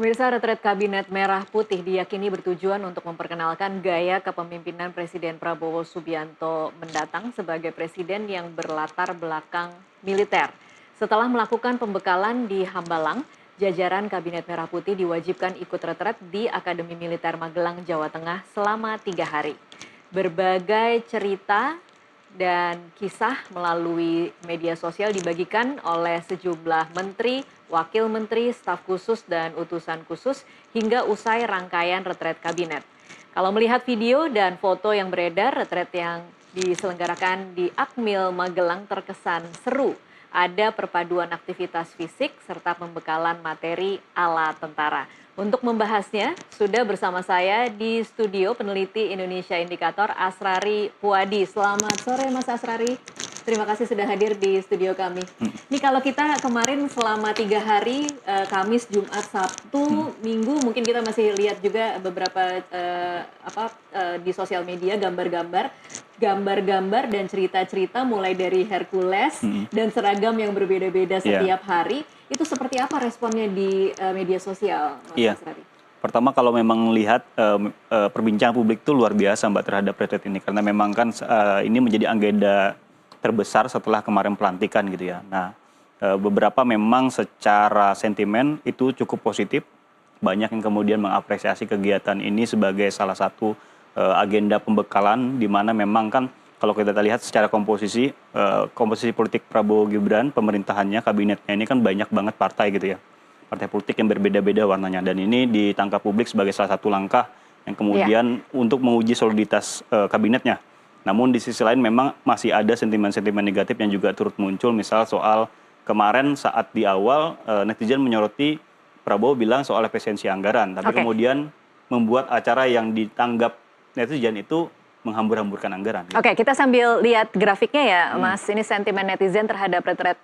Pemirsa, retret Kabinet Merah Putih diyakini bertujuan untuk memperkenalkan gaya kepemimpinan Presiden Prabowo Subianto mendatang sebagai presiden yang berlatar belakang militer. Setelah melakukan pembekalan di Hambalang, jajaran Kabinet Merah Putih diwajibkan ikut retret di Akademi Militer Magelang, Jawa Tengah selama 3 hari. Berbagai cerita dan kisah melalui media sosial dibagikan oleh sejumlah menteri, wakil menteri, staf khusus, dan utusan khusus hingga usai rangkaian retret kabinet. Kalau melihat video dan foto yang beredar, retret yang diselenggarakan di Akmil Magelang terkesan seru. Ada perpaduan aktivitas fisik serta pembekalan materi ala tentara. Untuk membahasnya, sudah bersama saya di studio peneliti Indonesia Indikator Asrari Puadi. Selamat sore Mas Asrari, terima kasih sudah hadir di studio kami. Ini kalau kita kemarin selama 3 hari, Kamis, Jumat, Sabtu, Minggu, mungkin kita masih lihat juga beberapa di sosial media gambar-gambar dan cerita-cerita mulai dari Hercules dan seragam yang berbeda-beda setiap hari. Itu seperti apa responnya di media sosial, Mas Asrari? Pertama, kalau memang lihat perbincangan publik itu luar biasa Mbak terhadap retret ini, karena memang kan ini menjadi agenda terbesar setelah kemarin pelantikan gitu ya. Nah, beberapa memang secara sentimen itu cukup positif, banyak yang kemudian mengapresiasi kegiatan ini sebagai salah satu agenda pembekalan, di mana memang kan kalau kita lihat secara komposisi politik Prabowo Gibran, pemerintahannya, kabinetnya ini kan banyak banget partai gitu ya. Partai politik yang berbeda-beda warnanya. Dan ini ditangkap publik sebagai salah satu langkah yang kemudian untuk menguji soliditas kabinetnya. Namun di sisi lain memang masih ada sentimen-sentimen negatif yang juga turut muncul. Misal soal kemarin saat di awal netizen menyoroti Prabowo bilang soal efisiensi anggaran. Tapi kemudian membuat acara yang ditanggap netizen itu menghambur-hamburkan anggaran. Gitu. Oke, kita sambil lihat grafiknya ya, Mas. Ini sentimen netizen terhadap retret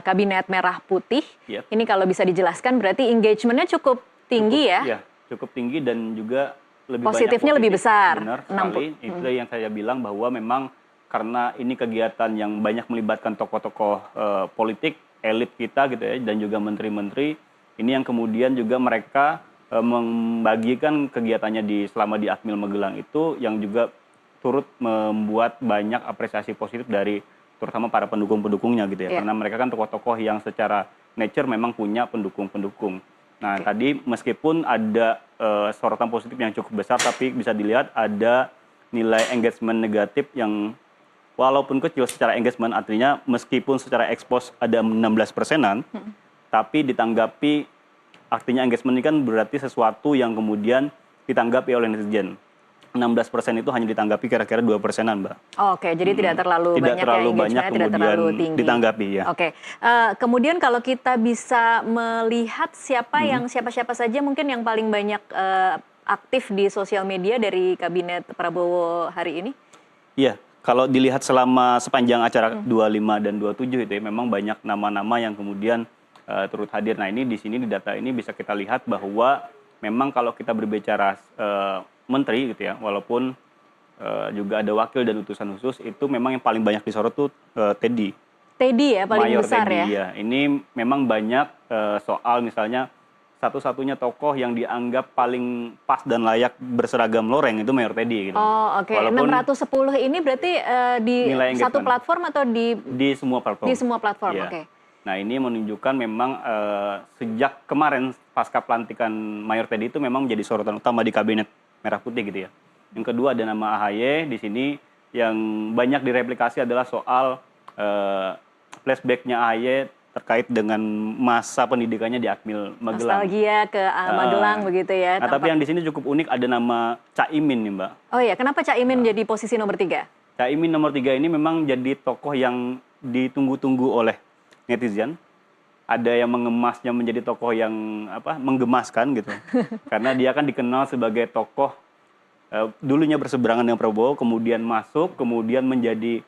Kabinet Merah Putih. Ini kalau bisa dijelaskan berarti engagementnya cukup tinggi ya? Iya, cukup tinggi dan juga lebih positifnya banyak lebih besar. Benar sekali. Itu yang saya bilang bahwa memang karena ini kegiatan yang banyak melibatkan tokoh-tokoh politik, elit kita gitu ya, dan juga menteri-menteri. Ini yang kemudian juga mereka membagikan kegiatannya selama di Akmil Magelang itu yang juga turut membuat banyak apresiasi positif dari terutama para pendukung-pendukungnya gitu ya. Karena mereka kan tokoh-tokoh yang secara nature memang punya pendukung-pendukung. Nah, tadi meskipun ada sorotan positif yang cukup besar, tapi bisa dilihat ada nilai engagement negatif yang walaupun kecil secara engagement, artinya meskipun secara expose ada 16%-an, tapi ditanggapi. Artinya engagement ini kan berarti sesuatu yang kemudian ditanggapi oleh netizen. 16% itu hanya ditanggapi kira-kira 2%-an, Mbak. Oke, jadi tidak terlalu banyak kemudian tidak terlalu tinggi. Ditanggapi ya. Oke. Kemudian kalau kita bisa melihat siapa-siapa saja mungkin yang paling banyak aktif di sosial media dari Kabinet Prabowo hari ini? Iya, kalau dilihat selama sepanjang acara 25 dan 27 itu ya, memang banyak nama-nama yang kemudian turut hadir. Nah, ini di sini di data ini bisa kita lihat bahwa memang kalau kita berbicara menteri gitu ya, walaupun juga ada wakil dan utusan khusus, itu memang yang paling banyak disorot tuh Teddy. Teddy ya, paling Mayor besar Teddy, ya. Ini memang banyak soal misalnya satu-satunya tokoh yang dianggap paling pas dan layak berseragam loreng itu Mayor Teddy gitu. Oh, oke. 610 ini berarti di satu platform atau di semua platform? Di semua platform, oke. Nah, ini menunjukkan memang sejak kemarin pasca pelantikan Mayor Teddy itu memang menjadi sorotan utama di Kabinet Merah Putih gitu ya. Yang kedua ada nama AHY di sini yang banyak direplikasi adalah soal flashback-nya AHY terkait dengan masa pendidikannya di Akmil Magelang. Nostalgia ke Magelang begitu ya. Nah, tapi yang di sini cukup unik ada nama Caimin nih, Mbak. Oh iya, kenapa Caimin jadi posisi nomor 3? Caimin nomor 3 ini memang jadi tokoh yang ditunggu-tunggu oleh netizen. Ada yang mengemasnya menjadi tokoh yang menggemaskan gitu. Karena dia kan dikenal sebagai tokoh dulunya berseberangan dengan Prabowo, kemudian masuk, kemudian menjadi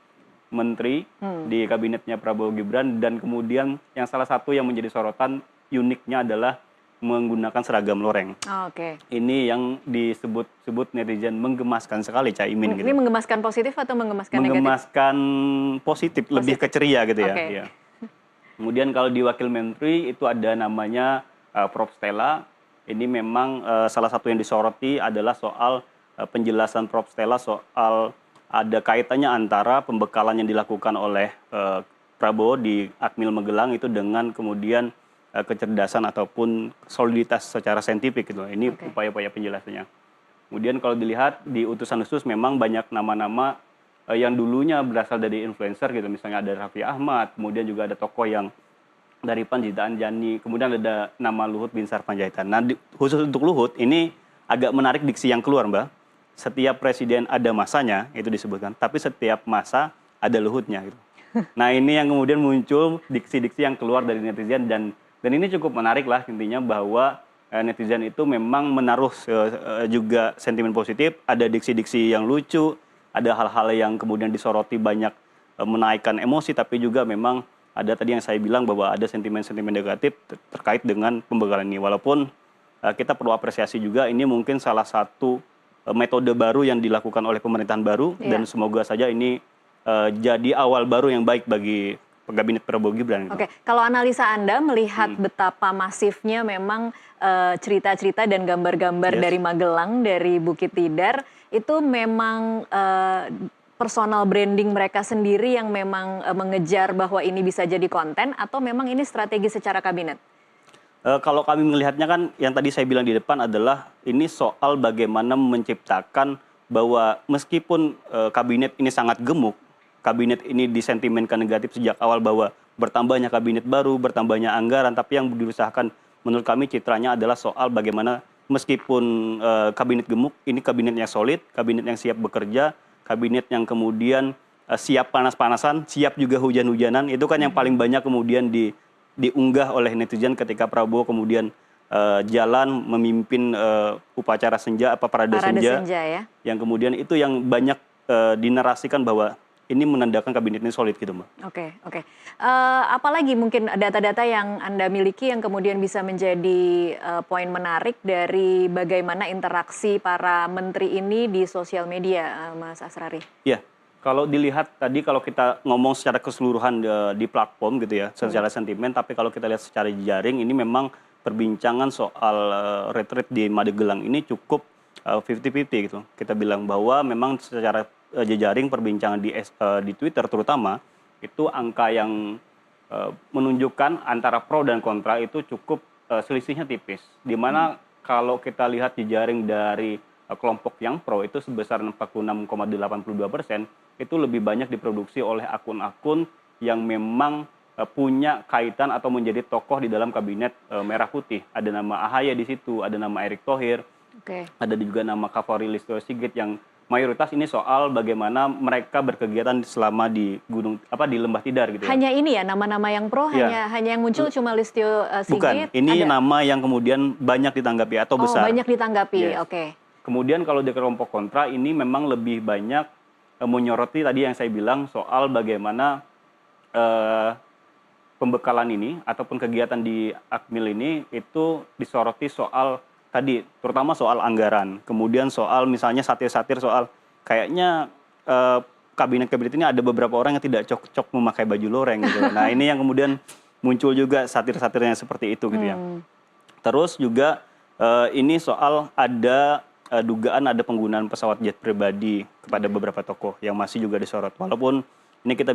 menteri di kabinetnya Prabowo Gibran, dan kemudian yang salah satu yang menjadi sorotan uniknya adalah menggunakan seragam loreng. Ini yang disebut netizen menggemaskan sekali Caimin. Ini menggemaskan positif atau menggemaskan negatif? Menggemaskan positif, lebih ke ceria gitu ya. Iya. Kemudian kalau di wakil menteri itu ada namanya Prof. Stella, ini memang salah satu yang disoroti adalah soal penjelasan Prof. Stella soal ada kaitannya antara pembekalan yang dilakukan oleh Prabowo di Akmil Magelang itu dengan kemudian kecerdasan ataupun soliditas secara saintifik gitu. Ini upaya-upaya penjelasannya. Kemudian kalau dilihat di utusan khusus memang banyak nama-nama yang dulunya berasal dari influencer gitu. Misalnya ada Raffi Ahmad, kemudian juga ada tokoh yang dari PAN Jitaan Jani, kemudian ada nama Luhut Binsar Panjaitan. Nah, khusus untuk Luhut ini agak menarik diksi yang keluar, Mbak. Setiap presiden ada masanya, itu disebutkan, tapi setiap masa ada Luhutnya gitu. Nah, ini yang kemudian muncul diksi-diksi yang keluar dari netizen dan ini cukup menarik lah intinya bahwa netizen itu memang menaruh juga sentimen positif, ada diksi-diksi yang lucu, ada hal-hal yang kemudian disoroti banyak menaikkan emosi, tapi juga memang ada tadi yang saya bilang bahwa ada sentimen-sentimen negatif terkait dengan pembekalan ini. Walaupun kita perlu apresiasi juga, ini mungkin salah satu metode baru yang dilakukan oleh pemerintahan baru, dan semoga saja ini jadi awal baru yang baik bagi Kabinet Prabowo Gibran. Oke, kalau analisa Anda melihat betapa masifnya memang cerita-cerita dan gambar-gambar dari Magelang, dari Bukit Tidar, itu memang personal branding mereka sendiri yang memang mengejar bahwa ini bisa jadi konten, atau memang ini strategi secara kabinet? Kalau kami melihatnya kan yang tadi saya bilang di depan adalah ini soal bagaimana menciptakan bahwa meskipun kabinet ini sangat gemuk, kabinet ini disentimenkan negatif sejak awal bahwa bertambahnya kabinet baru, bertambahnya anggaran, tapi yang diusahakan menurut kami citranya adalah soal bagaimana meskipun kabinet gemuk, ini kabinet yang solid, kabinet yang siap bekerja, kabinet yang kemudian siap panas-panasan, siap juga hujan-hujanan, itu kan yang paling banyak kemudian diunggah oleh netizen ketika Prabowo kemudian jalan memimpin upacara senja, parade senja ya? Yang kemudian itu yang banyak dinarasikan bahwa ini menandakan kabinet ini solid gitu, Mbak. Oke. Apalagi mungkin data-data yang Anda miliki yang kemudian bisa menjadi poin menarik dari bagaimana interaksi para menteri ini di sosial media, Mas Asrari? Iya, kalau dilihat tadi kalau kita ngomong secara keseluruhan di platform gitu ya, secara sentimen, tapi kalau kita lihat secara jaring ini memang perbincangan soal retreat di Magelang ini cukup 50-50 gitu. Kita bilang bahwa memang secara jejaring perbincangan di Twitter terutama itu angka yang menunjukkan antara pro dan kontra itu cukup selisihnya tipis. Di mana kalau kita lihat jejaring dari kelompok yang pro itu sebesar 46,82%, itu lebih banyak diproduksi oleh akun-akun yang memang punya kaitan atau menjadi tokoh di dalam kabinet Merah Putih. Ada nama AHY di situ, ada nama Erick Thohir, ada juga nama Kapolri Listio Sigit yang mayoritas ini soal bagaimana mereka berkegiatan selama di di Lembah Tidar gitu ya. Hanya ini ya nama-nama yang pro, hanya yang muncul cuma Listio Sigit. Bukan, ini nama yang kemudian banyak ditanggapi atau besar. Banyak ditanggapi. Oke. Kemudian kalau di kelompok kontra ini memang lebih banyak menyoroti tadi yang saya bilang soal bagaimana pembekalan ini ataupun kegiatan di Akmil ini itu disoroti soal tadi, terutama soal anggaran, kemudian soal misalnya satir-satir soal kayaknya kabinet-kabinet ini ada beberapa orang yang tidak cocok memakai baju loreng gitu. Nah ini yang kemudian muncul juga satir-satirnya seperti itu gitu ya. Terus juga ini soal ada dugaan ada penggunaan pesawat jet pribadi kepada beberapa tokoh yang masih juga disorot. Walaupun ini kita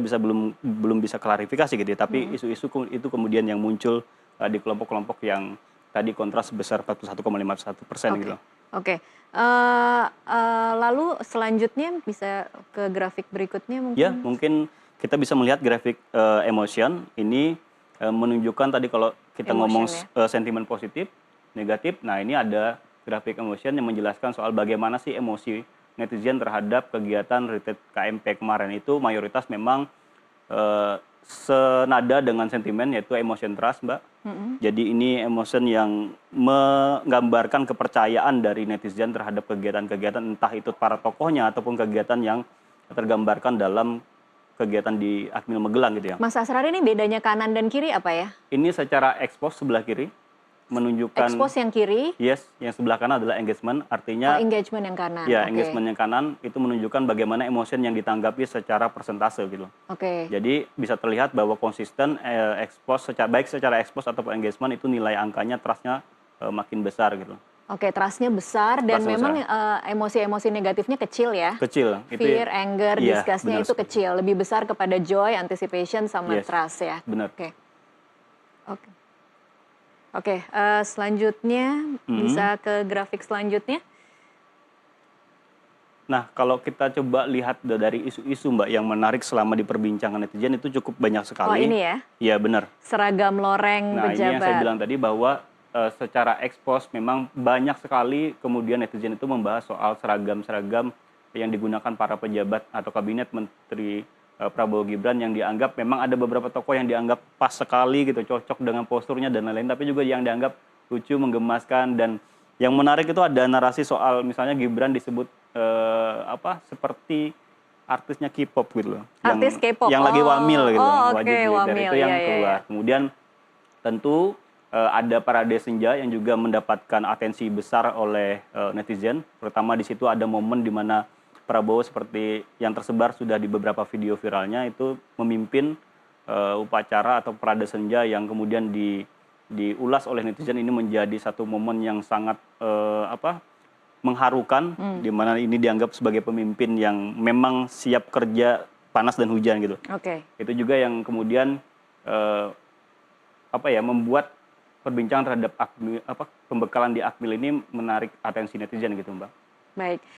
belum bisa klarifikasi gitu ya, tapi isu-isu itu kemudian yang muncul di kelompok-kelompok yang tadi kontras sebesar 41,51% gitu. Oke. Lalu selanjutnya bisa ke grafik berikutnya mungkin? Ya, mungkin kita bisa melihat grafik emotion. Ini menunjukkan tadi kalau kita ngomong sentimen positif, negatif. Nah ini ada grafik emotion yang menjelaskan soal bagaimana sih emosi netizen terhadap kegiatan retreat KMP kemarin itu mayoritas memang senada dengan sentimen yaitu emotion trust, Mbak. Jadi ini emotion yang menggambarkan kepercayaan dari netizen terhadap kegiatan-kegiatan entah itu para tokohnya ataupun kegiatan yang tergambarkan dalam kegiatan di Akmil Magelang gitu ya. Mas Asrari, ini bedanya kanan dan kiri apa ya? Ini secara expose sebelah kiri menunjukkan expose yang kiri. Yes, yang sebelah kanan adalah engagement, artinya engagement yang kanan. Ya, engagement yang kanan itu menunjukkan bagaimana emotion yang ditanggapi secara persentase gitu. Jadi bisa terlihat bahwa konsisten expose baik secara expose ataupun engagement itu nilai angkanya trustnya makin besar gitu. Oke, trust-nya besar dan Trust-nya memang emosi-emosi negatifnya kecil ya. Kecil. Itu Fear, anger, iya, disgust-nya benar itu sekali. kecil. Lebih besar kepada joy, anticipation, sama Yes, trust ya. benar. Oke. Oke. Oke, selanjutnya Mhm. bisa ke grafik selanjutnya. Nah, kalau kita coba lihat dari isu-isu Mbak yang menarik selama diperbincangkan netizen itu cukup banyak Oh sekali. ini ya, Iya benar. seragam loreng Nah, ini yang saya pejabat. bilang tadi bahwa secara ekspos memang banyak sekali kemudian netizen itu membahas soal seragam-seragam yang digunakan para pejabat atau kabinet menteri Prabowo Gibran yang dianggap memang ada beberapa tokoh yang dianggap pas sekali gitu, cocok dengan posturnya dan lain-lain, tapi juga yang dianggap lucu, menggemaskan dan yang menarik itu ada narasi soal misalnya Gibran disebut seperti artisnya K-pop gitu loh, Artis K-pop. yang lagi Oh, wamil gitu oh loh, oke, wajib militer Wamil. itu Iya, yang iya, iya. keluar. Kemudian tentu ada parade senja yang juga mendapatkan atensi besar oleh netizen, terutama di situ ada momen di mana Prabowo seperti yang tersebar sudah di beberapa video viralnya itu memimpin upacara atau parade senja yang kemudian diulas oleh netizen ini menjadi satu momen yang sangat mengharukan di mana ini dianggap sebagai pemimpin yang memang siap kerja panas dan hujan gitu. Oke. Itu juga yang kemudian eh, membuat perbincangan terhadap pembekalan di Akmil ini menarik atensi netizen gitu Mbak. Baik.